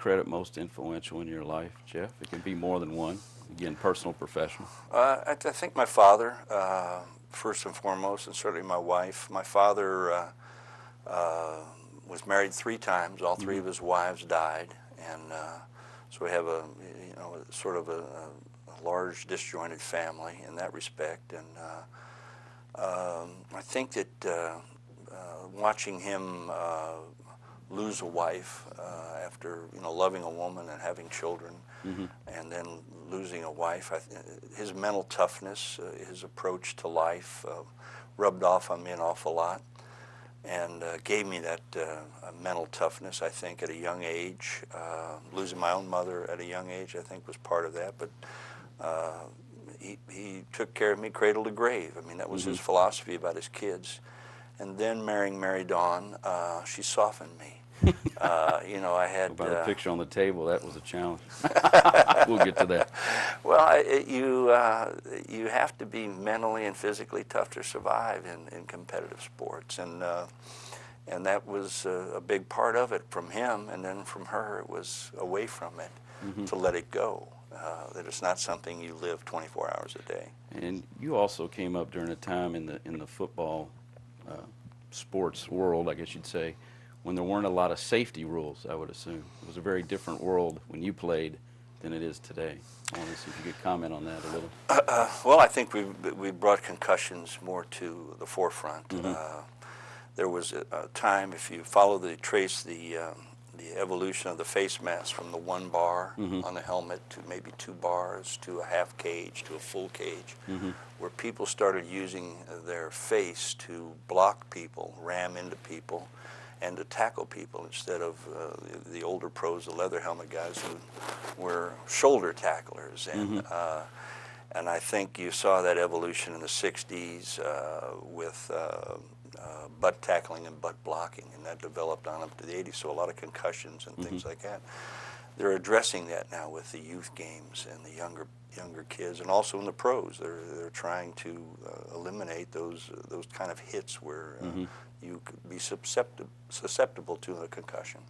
credit most influential in your life, Jeff? It can be more than one, again, personal, professional. I think my father, first and foremost, and certainly my wife. My father was married 3 times. All 3 of his wives died, and so we have a sort of a large disjointed family in that respect. And I think that watching him lose a wife after loving a woman and having children, and then losing a wife, his mental toughness, his approach to life rubbed off on me an awful lot, and gave me that mental toughness, I think, at a young age. Losing my own mother at a young age, I think, was part of that, but he took care of me cradle to grave. I mean, that was his philosophy about his kids. And then marrying Mary Dawn, she softened me. I had about a picture on the table. That was a challenge. We'll get to that. Well, you have to be mentally and physically tough to survive in competitive sports, and that was a big part of it from him, and then from her it was away from it, to let it go. That it's not something you live 24 hours a day. And you also came up during a time in the football sports world, I guess you'd say, when there weren't a lot of safety rules, I would assume. It was a very different world when you played than it is today. I want to see if you could comment on that a little. Well, I think we brought concussions more to the forefront. There was a time, if you trace the evolution of the face mask from the 1 bar on the helmet to maybe 2 bars to a half cage to a full cage, where people started using their face to block people, ram into people, and to tackle people instead of the older pros, the leather helmet guys, who were shoulder tacklers. And I think you saw that evolution in the 60s with butt tackling and butt blocking, and that developed on up to the 80s, so a lot of concussions and things like that. They're addressing that now with the youth games and the younger kids, and also in the pros. They're trying to eliminate those kind of hits where you could be susceptible to a concussion.